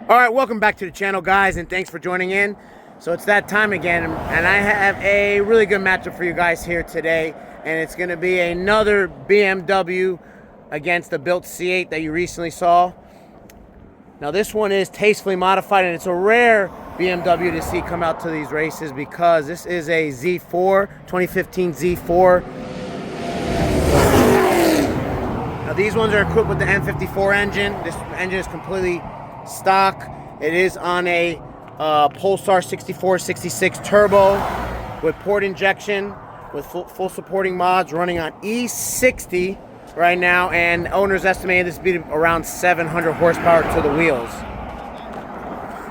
All right, welcome back to the channel, guys, and thanks for joining in. So it's that time again, and I have a really good matchup for you guys here today, and it's going to be another BMW against the built C8 that you recently saw. Now this one is tastefully modified, and it's a rare BMW to see come out to these races because this is a Z4, 2015 Z4. Now these ones are equipped with the M54 engine. This engine is completely stock. It is on a Pulsar 64-66 turbo with port injection with full supporting mods, running on E60 right now, and owners estimated this to be around 700 horsepower to the wheels.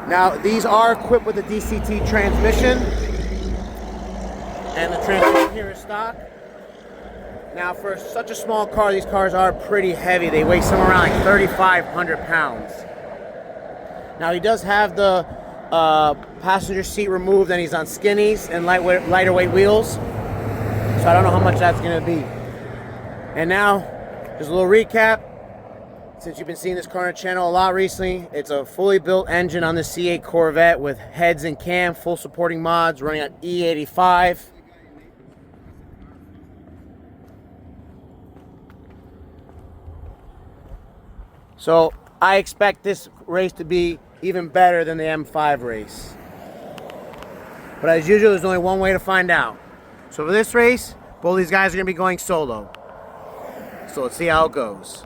Now these are equipped with a DCT transmission, and the transmission here is stock. Now for such a small car, these cars are pretty heavy. They weigh somewhere around like 3,500 pounds. Now he does have the passenger seat removed, and he's on skinnies and lighter weight wheels. So I don't know how much that's going to be. And now, just a little recap. Since you've been seeing this car on the channel a lot recently, it's a fully built engine on the C8 Corvette with heads and cam, full supporting mods, running on E85. So I expect this race to be even better than the M5 race. But as usual, there's only one way to find out. So for this race, both these guys are going to be going solo. So let's see how it goes.